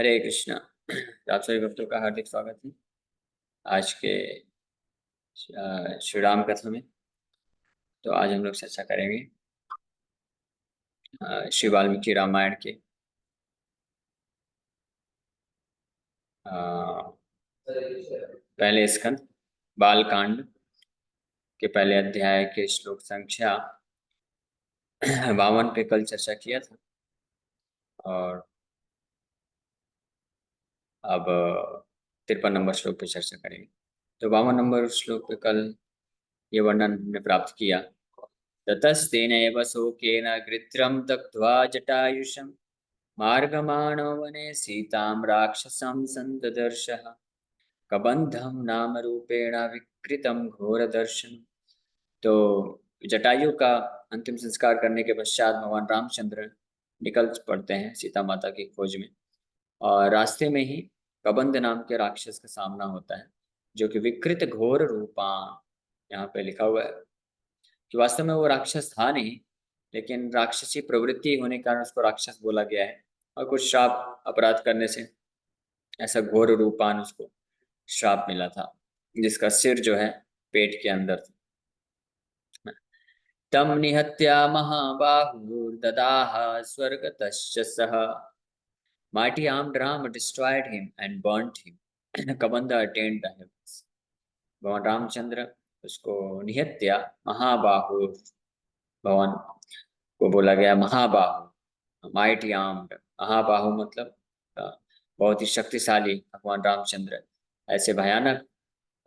हरे कृष्णा। आप सभी भक्तों का हार्दिक स्वागत है आज के श्री राम कथा में। तो आज हम लोग चर्चा करेंगे श्री वाल्मीकि रामायण के पहले स्कंद बाल कांड के पहले अध्याय के श्लोक संख्या 52 पे कल चर्चा किया था। और अब 53 नंबर श्लोक पे चर्चा करेंगे। तो 52 नंबर श्लोक पे कल ये वर्णन हमने प्राप्त किया। ततस्तेनैव शोकेन गृत्रं दग्ध्वा जटायुषं मार्गमाणो वने सीतां राक्षसं सन्ददर्शः कबंधम नाम रूपेण विकृतं घोरदर्शन। तो जटायु का अंतिम संस्कार करने के पश्चात भगवान रामचंद्र निकल पड़ते हैं सीता माता की खोज में। और रास्ते में ही कबंध नाम के राक्षस का सामना होता है, जो कि विकृत घोर रूपान, यहाँ पे लिखा हुआ है कि वास्तव में वो राक्षस था नहीं, लेकिन राक्षसी प्रवृत्ति होने के कारण उसको राक्षस बोला गया है। और कुछ श्राप अपराध करने से ऐसा घोर रूपान उसको श्राप मिला था, जिसका सिर जो है पेट के अंदर था। तम निहत्या महाबाहुर्ददाह स्वर्गतश्च सह mighty armed Ram destroyed him and burnt him. Kabandha attained the heavens. भगवान रामचंद्र उसको निहत्या महाबाहु, भगवान को बोला गया महाबाहु, माइटी आर्म्ड। महाबाहु मतलब बहुत ही शक्तिशाली भगवान रामचंद्र ऐसे भयानक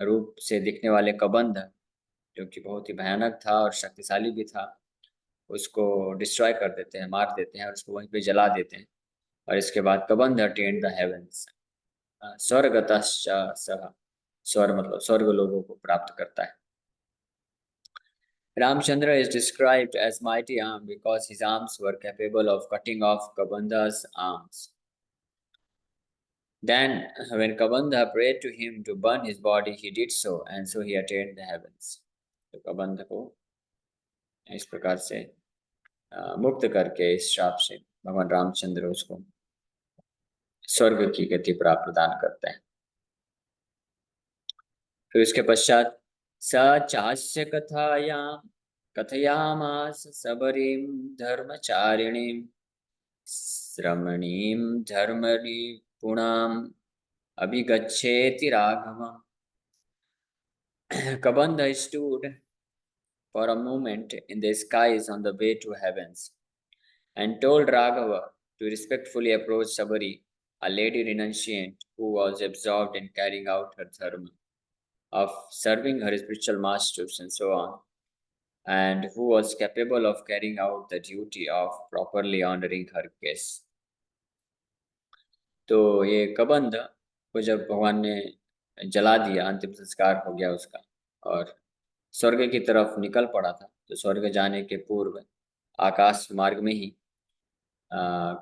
रूप से दिखने वाले कबंध, जो कि बहुत ही भयानक था और शक्तिशाली भी था, उसको डिस्ट्रॉय कर देते हैं, मार देते हैं और उसको वहीं पे जला देते हैं। और इसके बाद कबंध अटेंड द हेवंस, स्वर्गतश्च सह, स्वर मतलब स्वर्ग लोगों को प्राप्त करता है। Ramchandra is described as mighty arm because his arms were capable of cutting off Kabandha's arms. Then, when Kabandha prayed to him to burn his body, he did so, and so he attained the heavens. तो कबंध को इस प्रकार से मुक्त करके इस श्राप से भगवान रामचंद्र उसको स्वर्ग की गति प्राप्त प्रदान करते हैं। फिर उसके पश्चात स चास्य कथयामास सबरीं धर्मचारिणीं श्रमणीं धर्मनिपुणाम् अभिगच्छेति राघवम्। Kabandha stood for a moment in the skies on the way to heavens and told Raghava to respectfully approach Sabari, a lady renunciant who was absorbed in carrying out her dharma of serving her spiritual masters and so on, and who was capable of carrying out the duty of properly honoring her guests. तो ये कबंध को जब भगवान ने जला दिया, अंतिम संस्कार हो गया उसका, और स्वर्ग की तरफ निकल पड़ा था, तो स्वर्ग जाने के पूर्व आकाश मार्ग में ही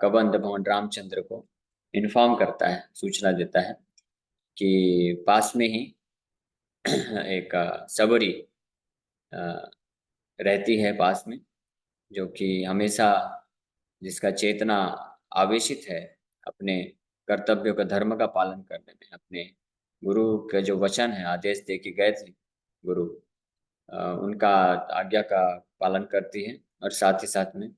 कबंध भगवान रामचंद्र को इन्फॉर्म करता है, सूचना देता है कि पास में ही एक सबरी रहती है पास में, जो कि हमेशा जिसका चेतना आवेशित है अपने कर्तव्यों का, धर्म का पालन करने में, अपने गुरु के जो वचन है, आदेश दे के गए थे गुरु, उनका आज्ञा का पालन करती है, और साथ ही साथ में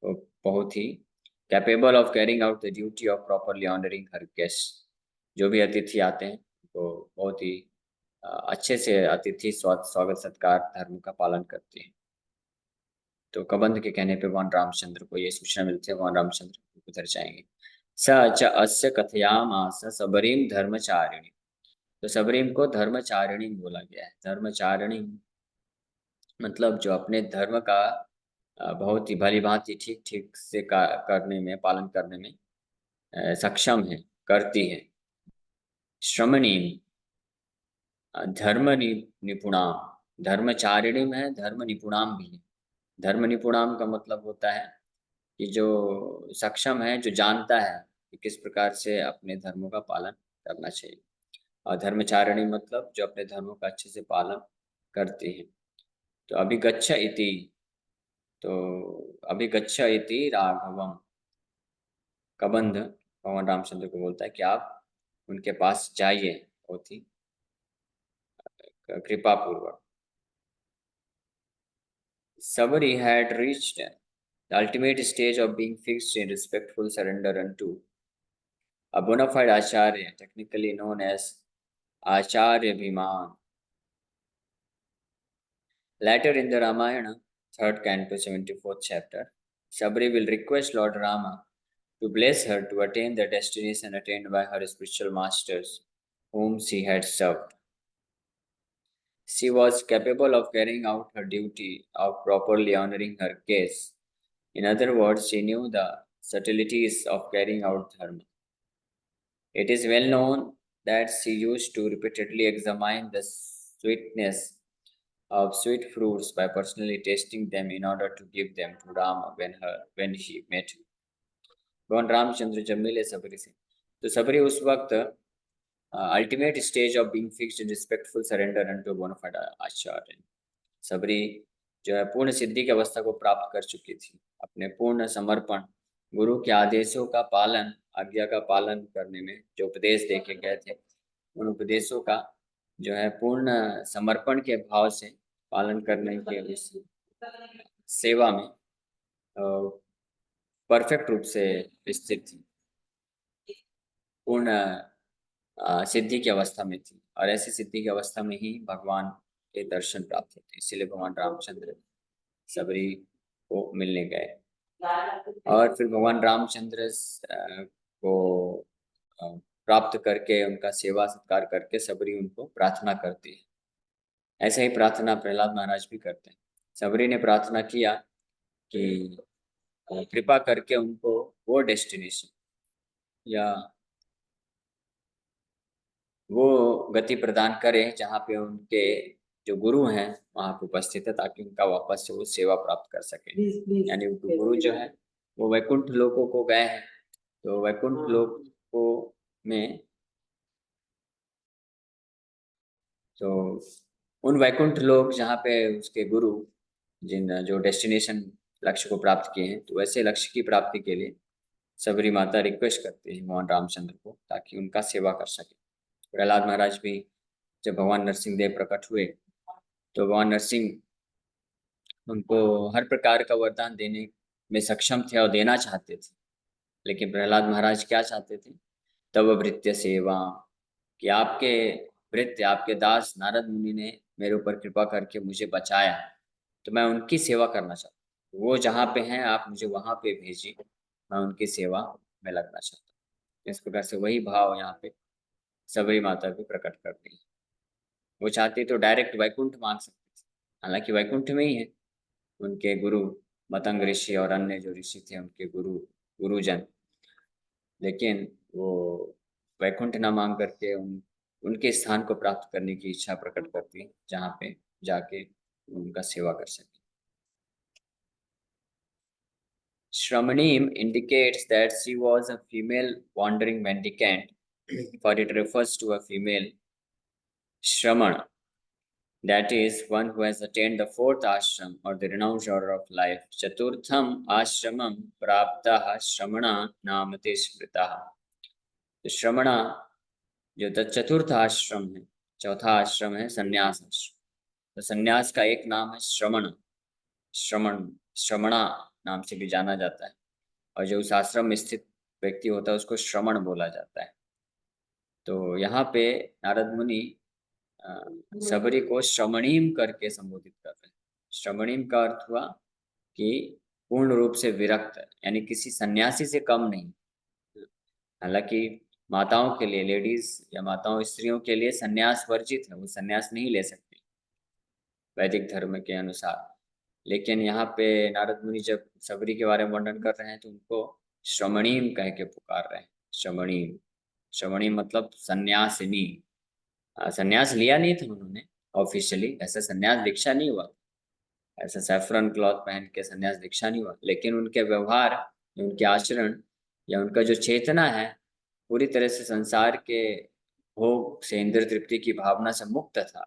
वो बहुत ही capable of carrying out the duty of properly honouring her guest. जो भी अतिथि आते हैं तो बहुत ही अच्छे से अतिथि स्वागत सत्कार धर्म का पालन करते हैं। तो कबंध के कहने पे भगवान रामचंद्र को ये सूचना मिलती है, भगवान रामचंद्र उधर जाएंगे। स च अस्य कथयामास सबरीम धर्मचारिणी। तो सबरीम को धर्मचारिणी बोला गया है। धर्मचारिणी मतलब जो अपने धर्म का बहुत ही भली भांति ठीक ठीक से करने में, पालन करने में सक्षम है, करती है। श्रमणी धर्म निपुणाम, धर्मचारिणी में है, धर्म निपुणाम भी है। धर्म निपुणाम का मतलब होता है कि जो सक्षम है, जो जानता है कि किस प्रकार से अपने धर्मों का पालन करना चाहिए। और धर्मचारिणी मतलब जो अपने धर्मों का अच्छे से पालन करती है। तो अभिगच्छ इति, तो अभिगच्छ इति राघवम, कबंध भगवान रामचंद्र को बोलता है कि आप उनके पास जाइए, बहुत ही कृपा पूर्वक। Sabari had reached the ultimate stage of being fixed in respectful surrender unto a bona fide acharya, technically known as Acharya Bhiman. Later in the Ramayana, 3rd canto, 74th chapter, Sabari will request Lord Rama to bless her to attain the destination attained by her spiritual masters, whom she had served. She was capable of carrying out her duty of properly honoring her case. In other words, she knew the subtleties of carrying out dharma. It is well known that she used to repeatedly examine the sweetness of sweet fruits by personally tasting them in order to give them to Rama when he met him. भगवान रामचंद्र जब मिले सबरी से, तो सबरी उस वक्त ultimate stage of being fixed in respectful surrender and to bona fide acharya. Shabari जो है पूर्ण सिद्धि की अवस्था को प्राप्त कर चुकी थी। अपने पूर्ण समर्पण, गुरु के आदेशों का पालन, आज्ञा का पालन करने में जो उपदेश दे के गए थे, उन उपदेशों का जो है पूर्ण समर्पण के भाव से पालन करने के उस सेवा में परफेक्ट रूप से विस्तृत थी, पूर्ण सिद्धि की अवस्था में थी। और ऐसी सिद्धि की अवस्था में ही भगवान के दर्शन प्राप्त होते, इसीलिए भगवान रामचंद्र सबरी को मिलने गए। और फिर भगवान रामचंद्र को प्राप्त करके उनका सेवा सत्कार करके सबरी उनको प्रार्थना करती है। ऐसे ही प्रार्थना प्रहलाद महाराज भी करते हैं। सबरी ने प्रार्थना किया कि कृपा करके उनको वो डेस्टिनेशन या वो गति प्रदान करें जहाँ पे उनके जो गुरु हैं वहाँ पे उपस्थित है, ताकि उनका वापस से वो सेवा प्राप्त कर सके। यानी उनके गुरु जो है वो वैकुंठ लोकों को गए हैं, तो वैकुंठ लोकों में तो उन वैकुंठ लोक जहाँ पे उसके गुरु जिन जो डेस्टिनेशन लक्ष्य को प्राप्त किए हैं, तो वैसे लक्ष्य की प्राप्ति के लिए सबरी माता रिक्वेस्ट करते हैं भगवान रामचंद्र को, ताकि उनका सेवा कर सके। प्रहलाद महाराज भी जब भगवान नरसिंह देव प्रकट हुए तो भगवान नरसिंह उनको हर प्रकार का वरदान देने में सक्षम थे और देना चाहते थे, लेकिन प्रहलाद महाराज क्या चाहते थे? तब भृत्य सेवा, कि आपके भृत्य, आपके दास नारद मुनि ने मेरे ऊपर कृपा करके मुझे बचाया, तो मैं उनकी सेवा करना चाहता हूँ। वो जहाँ पे हैं आप मुझे वहाँ पे भेजिए, मैं उनकी सेवा में लगना चाहता हूँ। इस प्रकार से वही भाव यहाँ पे सबरी माता भी प्रकट करती है। वो चाहती तो डायरेक्ट वैकुंठ मांग सकती थी, हालांकि वैकुंठ में ही है उनके गुरु मतंग ऋषि और अन्य जो ऋषि थे उनके गुरुजन, लेकिन वो वैकुंठ न मांग करके उनके स्थान को प्राप्त करने की इच्छा प्रकट करती है, जहाँ पे जाके उनका सेवा कर सके। Shramanим indicates that she was a female wandering mendicant, for it refers to a female Shramana, that is, one who has attained the fourth ashram or the renounced order of life. Chaturtham ashramam praptah Shramana namate smritaha. तो श्रमणा जो चतुर्थ आश्रम है, चौथा आश्रम है संन्यास आश्रम। तो संन्यास का एक नाम है श्रमण, श्रमणा नाम से भी जाना जाता है, और जो उस आश्रम में स्थित व्यक्ति होता है उसको श्रमण बोला जाता है। तो यहाँ पे नारद मुनि सबरी को श्रमणीम करके संबोधित कर रहे हैं। श्रमणीम का अर्थ हुआ कि पूर्ण रूप से विरक्त, यानी किसी सन्यासी से कम नहीं। हालांकि माताओं के लिए, लेडीज या माताओं स्त्रियों के लिए सन्यास वर्जित है, वो सन्यास नहीं ले सकती वैदिक धर्म के अनुसार। लेकिन यहाँ पे नारद मुनि जब सबरी के बारे में वर्णन कर रहे हैं तो उनको श्रमणीम कह के पुकार रहे हैं। श्रमणीम, श्रमणीम मतलब सन्यासिनी। सन्यास लिया नहीं था उन्होंने ऑफिशियली, ऐसा सन्यास दीक्षा नहीं हुआ, ऐसा सैफरन क्लॉथ पहन के सन्यास दीक्षा नहीं हुआ, लेकिन उनके व्यवहार, उनके आचरण या उनका जो चेतना है पूरी तरह से संसार के भोग से, इंद्र तृप्ति की भावना से मुक्त था,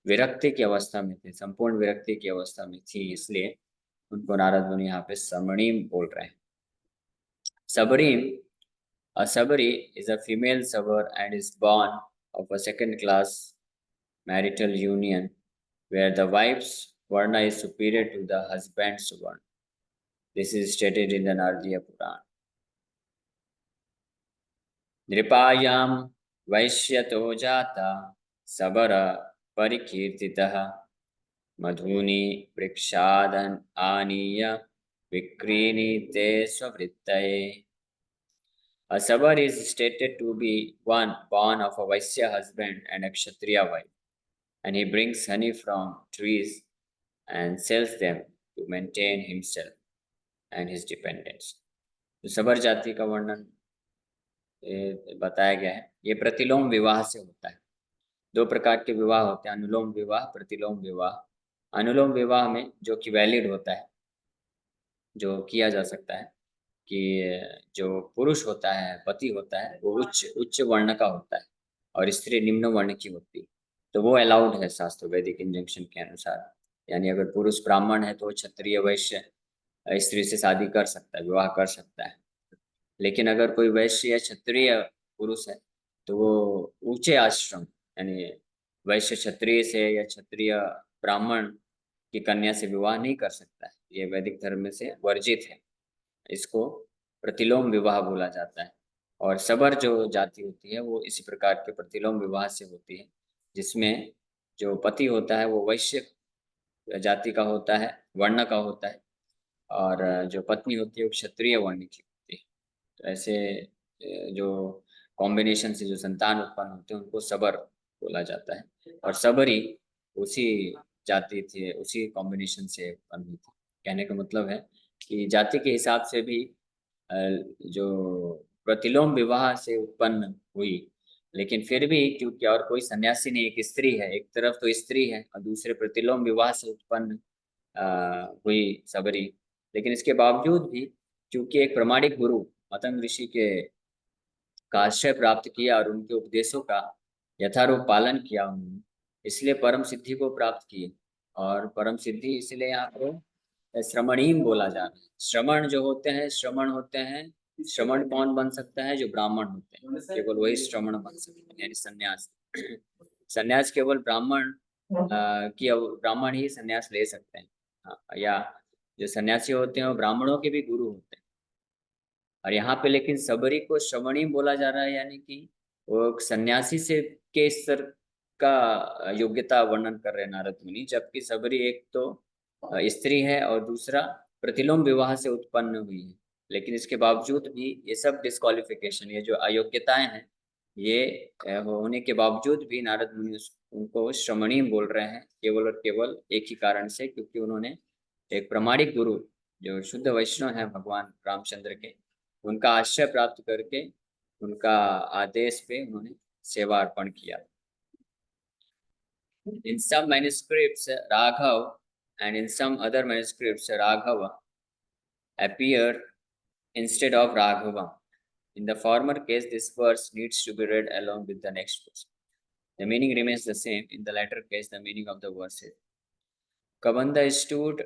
विरक्ति की अवस्था में थे, संपूर्ण विरक्ति की अवस्था में थी, इसलिए उनको नारद मुनि यहाँ पे समणीम बोल रहे हैं। सबरीम A sabari is a female savar and is born of a second class marital union where the wife's varna is superior to the husband's varna. This is stated in the Naradiya Purana. Nripayam Vaishyato Jata Sabara Parikirtitaha Madhuni Vrikshadan Aniya Vikrini Te Swavrittaye. A sabar is stated to be one born of a Vaishya husband and a Kshatriya wife, and he brings honey from trees and sells them to maintain himself and his dependents. तो सबर जाति का वर्णन बताया गया है। ये प्रतिलोम विवाह से होता है। दो प्रकार के विवाह होते हैं, अनुलोम विवाह, प्रतिलोम विवाह। अनुलोम विवाह में जो कि वैलिड होता है, जो किया जा सकता है कि जो पुरुष होता है, पति होता है, वो उच्च वर्ण का होता है और स्त्री निम्न वर्ण की होती है, तो वो अलाउड है शास्त्र वैदिक इंजंक्शन के अनुसार। यानी अगर पुरुष ब्राह्मण है तो वो क्षत्रिय वैश्य स्त्री से शादी कर सकता है, विवाह कर सकता है। लेकिन अगर कोई वैश्य या क्षत्रिय पुरुष है तो वो ऊंचे आश्रम यानी वैश्य क्षत्रिय से या क्षत्रिय ब्राह्मण की कन्या से विवाह नहीं कर सकता है। ये वैदिक धर्म से वर्जित है। इसको प्रतिलोम विवाह बोला जाता है। और सबर जो जाति होती है वो इसी प्रकार के प्रतिलोम विवाह से होती है, जिसमें जो पति होता है वो वैश्य जाति का होता है, वर्ण का होता है, और जो पत्नी होती है वो क्षत्रिय वर्ण की होती है। तो ऐसे जो कॉम्बिनेशन से जो संतान उत्पन्न होते हैं उनको सबर बोला जाता है। और सबरी उसी जाति थी, उसी कॉम्बिनेशन से उत्पन्न हुई थी। कहने का मतलब है कि जाति के हिसाब से भी जो प्रतिलोम विवाह से उत्पन्न हुई, लेकिन फिर भी क्योंकि और कोई सन्यासी नहीं, एक स्त्री है, एक तरफ तो स्त्री है और दूसरे प्रतिलोम विवाह से उत्पन्न हुई सबरी। लेकिन इसके बावजूद भी क्योंकि एक प्रामाणिक गुरु मतंग ऋषि के का आश्रय प्राप्त किया और उनके उपदेशों का यथारूप पालन किया उन्होंने, इसलिए परम सिद्धि को प्राप्त किए। और परम सिद्धि इसलिए यहाँ पर श्रमणीम बोला जा रहा है। श्रमण जो होते हैं, श्रमण होते हैं, श्रमण कौन बन सकता है? जो ब्राह्मण होते हैं, केवल वही श्रमण बन सकते हैं, यानी संन्यास। संन्यास केवल ब्राह्मण ही संन्यास ले सकते हैं। या जो सन्यासी होते हैं वो ब्राह्मणों के भी गुरु होते हैं। और यहाँ पे लेकिन सबरी को श्रमणी बोला जा रहा है, यानी कि वो सन्यासी से के स्तर का योग्यता वर्णन कर रहे हैं नारद मुनि, जबकि सबरी एक तो स्त्री है और दूसरा प्रतिलोम विवाह से उत्पन्न हुई है। लेकिन इसके बावजूद भी ये सब डिस्क्वालिफिकेशन, ये जो अयोग्यताएं हैं, ये होने के बावजूद भी नारद मुनि उनको श्रमणी बोल रहे हैं, केवल और केवल एक ही कारण से, क्योंकि उन्होंने एक प्रामाणिक गुरु जो शुद्ध वैष्णव है भगवान रामचंद्र के, उनका आश्रय प्राप्त करके उनका आदेश पे उन्होंने सेवा अर्पण किया। In some manuscripts Raghav and in some other manuscripts Raghava appear instead of Raghava. In the former case this verse needs to be read along with the next verse. The meaning remains the same. In the latter case the meaning of the verse is Kabanda stood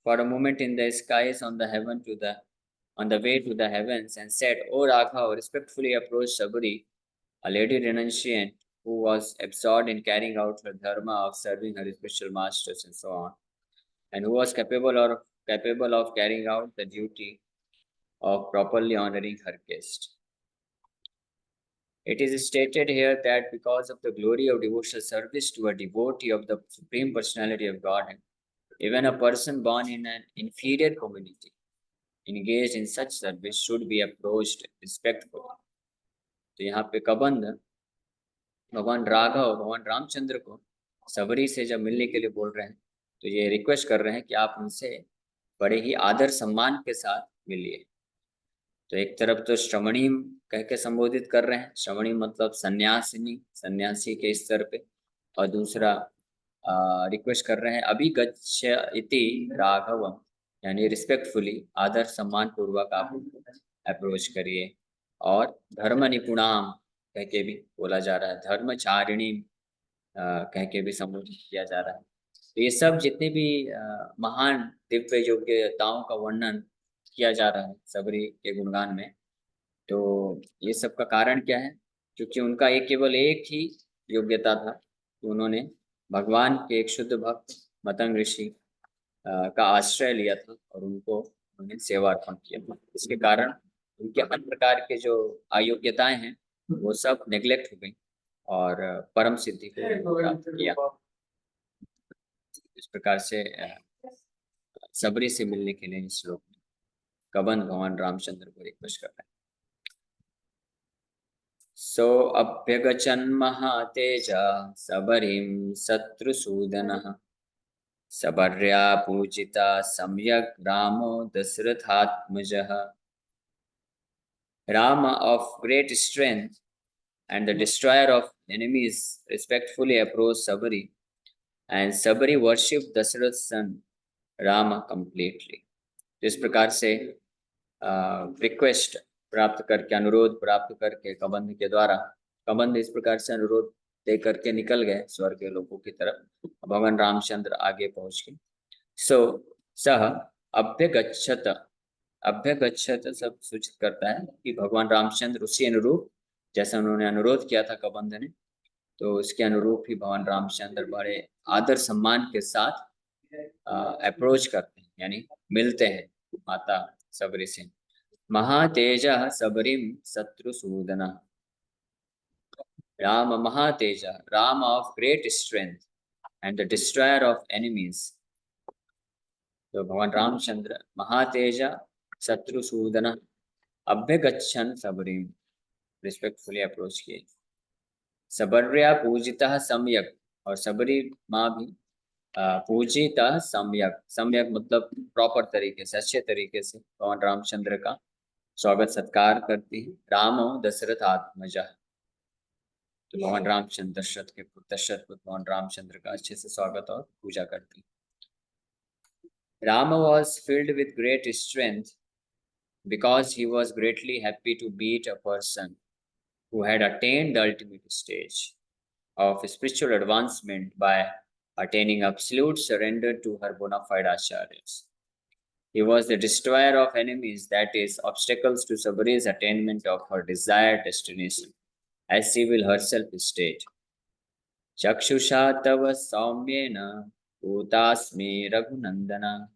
for a moment in the skies on the way to the heavens and said, O Raghav, respectfully approached Sabari, a lady renunciant who was absorbed in carrying out her dharma of serving her spiritual masters and so on, and who was capable of carrying out the duty of properly honoring her guest. It is stated here that because of the glory of devotional service to a devotee of the Supreme Personality of Godhead, even a person born in an inferior community engaged in such service should be approached respectfully. तो यहाँ पे कबंध भगवान रामचंद्र को सबरी से जब मिलने के लिए बोल रहे हैं तो ये रिक्वेस्ट कर रहे हैं कि आप उनसे बड़े ही आदर सम्मान के साथ मिलिए। तो एक तरफ तो श्रमणी कह के संबोधित कर रहे हैं, श्रमणी मतलब सन्यासिनी, सन्यासी के स्तर पे, और दूसरा रिक्वेस्ट कर रहे हैं अभिगच्छ इति राघवम, यानी रिस्पेक्टफुली, आदर सम्मान पूर्वक आप अप्रोच करिए। और धर्म निपुणाम कह के भी बोला जा रहा है, धर्मचारिणी कह के भी संबोधित किया जा रहा है। तो ये सब जितने भी महान दिव्य योग्यताओं का वर्णन किया जा रहा है सबरी के गुणगान में, तो ये सब का कारण क्या है? क्योंकि उनका एक केवल एक ही योग्यता था कि उन्होंने भगवान के एक शुद्ध भक्त मतंग ऋषि का आश्रय लिया था और उनको उन्हें सेवा अर्पण किया था। इसके कारण उनके अन्य प्रकार के जो अयोग्यताएं हैं वो सब नेग्लेक्ट हो गई और परम सिद्धि को प्राप्त किया। इस प्रकार से सबरी से मिलने के लिए इस श्लोक में कबंध भगवान रामचंद्र को रिक्वेस्ट कर रहे हैं। सो अभ्यगचन महातेजा सबरीं शत्रुसूदनः सबर्या पूजिता सम्यक रामो दशरथात्मजः। Rama of great strength and the destroyer of enemies respectfully approached Sabari, and Sabari worshipped Dasarath's son Rama completely. इस प्रकार से रिक्वेस्ट प्राप्त करके, अनुरोध प्राप्त करके कबंध के द्वारा, कबंध इस प्रकार से अनुरोध दे करके निकल गए स्वर्ग के लोगों की तरफ। भगवान रामचंद्र आगे पहुंच गए। सो सह अभ्यगच्छत, अभ्यगच्छत सब सूचित करता है कि भगवान रामचंद्र उसी अनुरूप, जैसा उन्होंने अनुरोध किया था कबंध ने, तो उसके अनुरूप ही भगवान रामचंद्र बड़े आदर सम्मान के साथ अप्रोच करते हैं, यानी मिलते हैं माता सबरी से। महातेज सबरीम शत्रुसूदन, राम महातेज, Ram of great strength and the destroyer of enemies. तो भगवान रामचंद्र महातेज शत्रुसूदन अभ्यगच्छन सबरी, रिस्पेक्टफुली अप्रोच किए। सबर्या पूजिता सम्यक, और सबरी माँ भी पूजिता सम्यक, सम्यक मतलब प्रॉपर तरीके से, अच्छे तरीके से भगवान रामचंद्र का स्वागत सत्कार करती है। रामो दशरथ आत्मजा, तो भगवान रामचंद्र दशरथ के पुत्र, दशरथ पुत्र भगवान रामचंद्र का अच्छे से स्वागत और पूजा करती। Rama was filled with great strength because he was greatly happy to meet a person who had attained the ultimate stage of spiritual advancement by attaining absolute surrender to her bona fide acharyas. He was the destroyer of enemies, that is, obstacles to Sabari's attainment of her desired destination, as she will herself state. Chakshusha tava saumyena utasmi raghunandana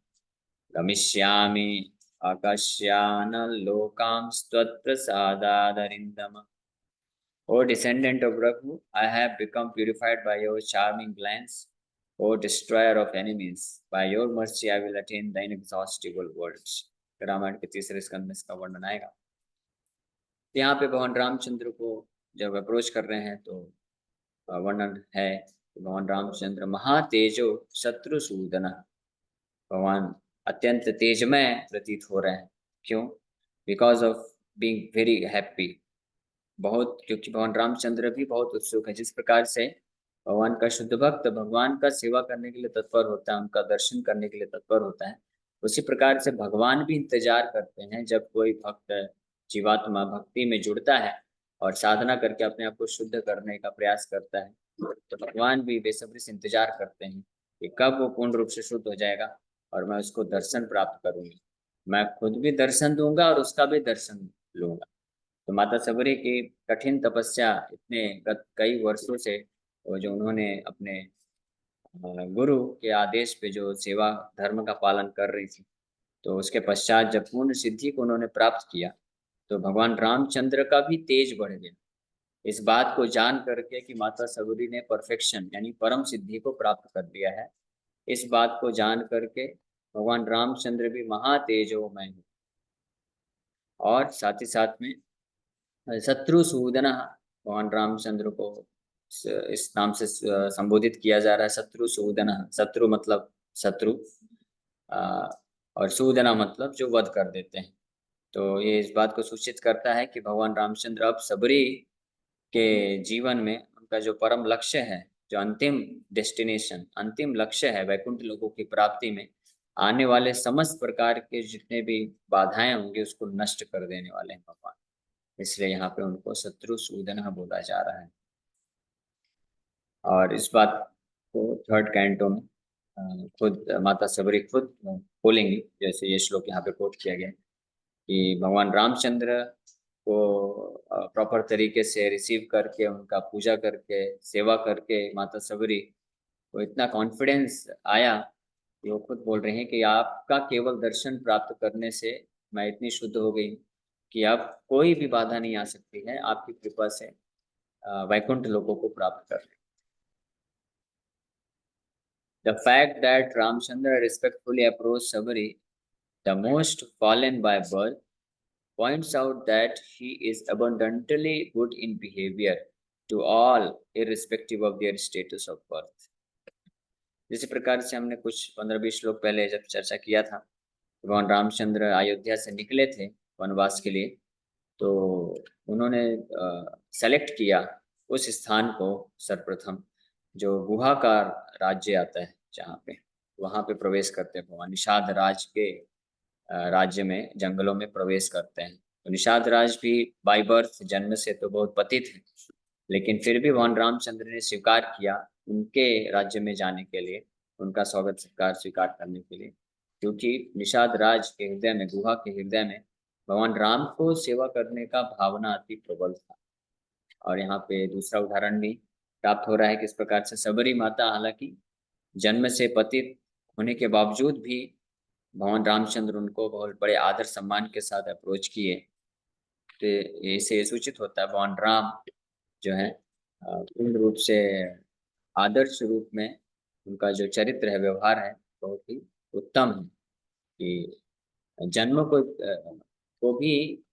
गमिष्यामि आकाश्यान लोकां स्वत्प्रसादादरिन्दम। O descendant of Raghu, I have become purified by your charming glance. O destroyer of enemies, by your mercy I will attain the inexhaustible worlds. Ramayan के तीसरे स्कंद में इसका वर्णन आएगा। यहाँ पे भगवान रामचंद्र को जब अप्रोच कर रहे हैं तो वर्णन है कि भगवान रामचंद्र महातेजो शत्रुसूदन, भगवान अत्यंत तेजमय प्रतीत हो रहे हैं। क्यों? Because of being very happy, बहुत, क्योंकि भगवान रामचंद्र भी बहुत उत्सुक है। जिस प्रकार से भगवान का शुद्ध भक्त भगवान का सेवा करने के लिए तत्पर होता है, उनका दर्शन करने के लिए तत्पर होता है, उसी प्रकार से भगवान भी इंतजार करते हैं जब कोई भक्त जीवात्मा भक्ति में जुड़ता है और साधना करके अपने आप को शुद्ध करने का प्रयास करता है, तो भगवान भी बेसब्री से इंतजार करते हैं कि कब वो पूर्ण रूप से शुद्ध हो जाएगा और मैं उसको दर्शन प्राप्त करूंगी। मैं खुद भी दर्शन दूंगा और उसका भी दर्शन लूंगा। तो माता सबरी की कठिन तपस्या, इतने कई वर्षों से जो उन्होंने अपने गुरु के आदेश पे जो सेवा धर्म का पालन कर रही थी, तो उसके पश्चात जब पूर्ण सिद्धि को उन्होंने प्राप्त किया तो भगवान रामचंद्र का भी तेज बढ़ गया। इस बात को जान करके कि माता सबरी ने परफेक्शन यानी परम सिद्धि को प्राप्त कर लिया है, इस बात को जान करके भगवान रामचंद्र भी महातेजोमय हैं। और साथ ही साथ में शत्रुसूदन, भगवान रामचंद्र को इस नाम से संबोधित किया जा रहा है, शत्रुसूदन। शत्रु मतलब शत्रु, और सूदना मतलब जो वध कर देते हैं। तो ये इस बात को सूचित करता है कि भगवान रामचंद्र अब सबरी के जीवन में उनका जो परम लक्ष्य है, जो अंतिम डेस्टिनेशन, अंतिम लक्ष्य है वैकुंठ लोगों की प्राप्ति में, आने वाले समस्त प्रकार के जितने भी बाधाएं होंगे उसको नष्ट कर देने वाले हैं भगवान। इसलिए यहाँ पे उनको शत्रुसूदन बोला जा रहा है। और इस बात को थर्ड कैंटो में खुद माता सबरी खुद बोलेंगी, जैसे ये श्लोक यहाँ पे कोट किया गया कि भगवान रामचंद्र को प्रॉपर तरीके से रिसीव करके, उनका पूजा करके, सेवा करके माता सबरी को इतना कॉन्फिडेंस आया कि वो खुद बोल रहे हैं कि आपका केवल दर्शन प्राप्त करने से मैं इतनी शुद्ध हो गई कि अब कोई भी बाधा नहीं आ सकती है, आपकी कृपा से वैकुंठ लोगों को प्राप्त कर ले। The fact that Ramchandra respectfully approached Sabari, the most fallen by birth, points out that he is abundantly good in behavior to all, irrespective of their status of birth. जिस प्रकार से हमने कुछ 15-20 श्लोक पहले जब चर्चा किया था, भगवान रामचंद्र अयोध्या से निकले थे वनवास के लिए, तो उन्होंने सेलेक्ट किया उस स्थान को सर्वप्रथम जो गुहा का राज्य आता है, जहाँ पे वहाँ पे प्रवेश करते हैं भगवान। निषाद राज के राज्य में, जंगलों में प्रवेश करते हैं। तो निषाद राज भी बाय बर्थ, जन्म से तो बहुत पतित है, लेकिन फिर भी भगवान रामचंद्र ने स्वीकार किया उनके राज्य में जाने के लिए, उनका स्वागत सत्कार स्वीकार करने के लिए, क्योंकि निषाद राज के हृदय में, गुहा के हृदय में भगवान राम को सेवा करने का भावना अति प्रबल था। और यहाँ पे दूसरा उदाहरण भी प्राप्त हो रहा है, किस प्रकार से सबरी माता हालांकि जन्म से पतित होने के बावजूद भी भगवान रामचंद्र उनको बहुत बड़े आदर सम्मान के साथ अप्रोच किए। तो इससे सूचित होता है भगवान राम जो है पूर्ण रूप से आदर्श रूप में उनका जो चरित्र है, व्यवहार है, बहुत ही उत्तम है। कि जन्म को भी,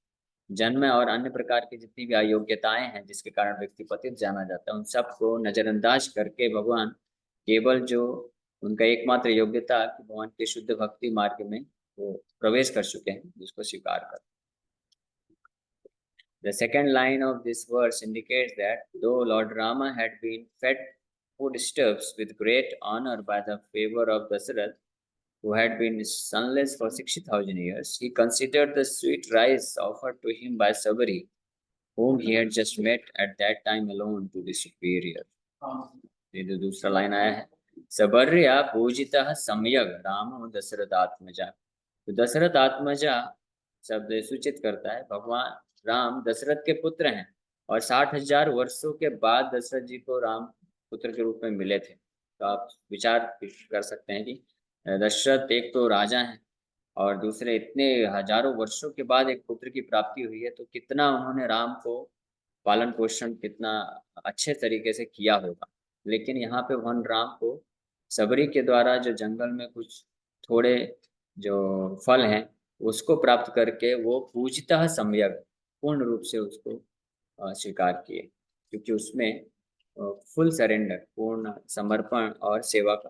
जन्म और अन्य प्रकार की जितनी भी अयोग्यताएं हैं जिसके कारण व्यक्ति पतित जाना जाता है, उन सबको नजरअंदाज करके भगवान केवल जो उनका एकमात्र योग्यता कि भगवान के शुद्ध भक्ति मार्ग में वो प्रवेश कर चुके हैं, जिसको स्वीकार कर। The second line of this verse indicates that though Lord Rama had been fed foodstuffs with great honor by the favor of Dasarath, who had been sunless for 60,000 years, he considered the sweet rice offered to him by Sabari, whom he had just met at that time alone, to be superior. ये जो दूसरा line आया है, सबर्या पूजिता सम्यक राम दशरथ आत्मजा। तो दशरथ आत्मजा शब्द सूचित करता है भगवान राम दशरथ के पुत्र हैं, और 60,000 वर्षों के बाद दशरथ जी को राम पुत्र के रूप में मिले थे। तो आप विचार कर सकते हैं कि दशरथ एक तो राजा हैं और दूसरे इतने हजारों वर्षों के बाद एक पुत्र की प्राप्ति हुई है, तो कितना उन्होंने राम को पालन पोषण कितना अच्छे तरीके से किया होगा। लेकिन यहाँ पे भगवान राम को सबरी के द्वारा जो जंगल में कुछ थोड़े जो फल हैं उसको प्राप्त करके वो पूजिता सम्यक पूर्ण रूप से उसको स्वीकार किए, क्योंकि उसमें फुल सरेंडर, पूर्ण समर्पण और सेवा का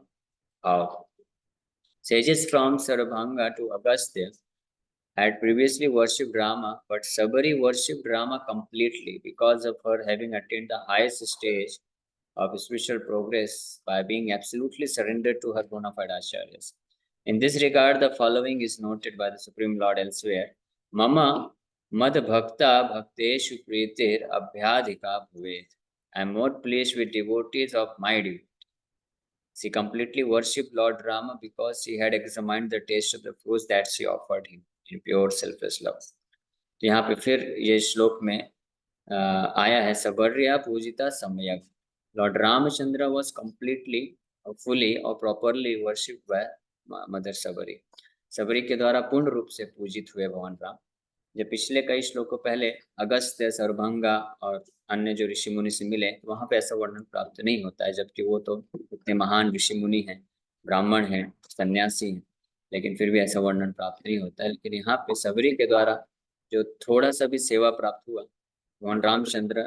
भाव। Sages from Sarabhanga to Agastya had previously worshipped Rama, but Sabari worshipped Rama completely because of her having attained the highest stage of spiritual progress by being absolutely surrendered to her bona fide acharyas. In this regard, the following is noted by the Supreme Lord elsewhere: Mama mad bhakta bhakteshu pretir abhyadhika bhavet. I am more pleased with devotees of my devotee. She completely worshipped Lord Rama because she had examined the taste of the fruits that she offered him in pure selfless love. तो यहाँ पे फिर ये श्लोक में आया है सबर्या पूजिता सम्यक. Lord Ramachandra was completely, fully और properly worshipped by मदर सबरी. सबरी के द्वारा पूर्ण रूप से पूजित हुए भगवान राम. जब पिछले कई श्लोकों पहले अगस्त्य, सर्वभंगा और अन्य जो ऋषि मुनि से मिले, तो वहाँ पे ऐसा वर्णन प्राप्त नहीं होता है, जबकि वो तो इतने महान ऋषि मुनि हैं, ब्राह्मण हैं, सन्यासी हैं, लेकिन फिर भी ऐसा वर्णन प्राप्त नहीं होता है. लेकिन यहाँ पे सबरी के द्वारा जो थोड़ा सा भी सेवा प्राप्त हुआ, भगवान रामचंद्र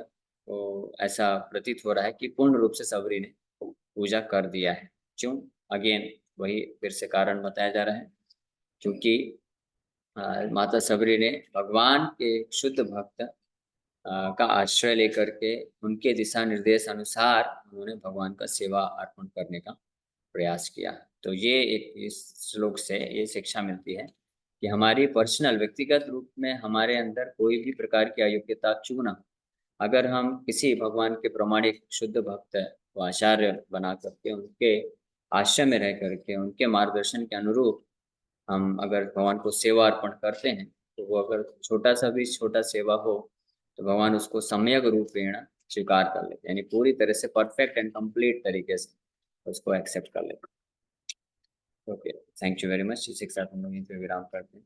को ऐसा प्रतीत हो रहा है कि पूर्ण रूप से सबरी ने पूजा कर दिया है. क्यों? अगेन वही फिर से कारण बताया जा रहा है, क्योंकि माता सबरी ने भगवान के शुद्ध भक्त का आश्रय लेकर के उनके दिशा निर्देश अनुसार उन्होंने भगवान का सेवा अर्पण करने का प्रयास किया. तो ये एक इस श्लोक से ये शिक्षा मिलती है कि हमारी पर्सनल, व्यक्तिगत रूप में हमारे अंदर कोई भी प्रकार की अयोग्यता क्यों ना, अगर हम किसी भगवान के प्रमाणिक शुद्ध भक्त को आचार्य बना करके उनके आश्रय में रह करके उनके मार्गदर्शन के अनुरूप हम अगर भगवान को सेवा अर्पण करते हैं, तो वो अगर छोटा सा भी छोटा सेवा हो तो भगवान उसको सम्यक रूपेण स्वीकार कर लेते, यानी पूरी तरह से परफेक्ट एंड कंप्लीट तरीके से उसको एक्सेप्ट कर लेते। Okay, thank you very much. इसी के साथ हम लोग यहीं पे विराम करते हैं।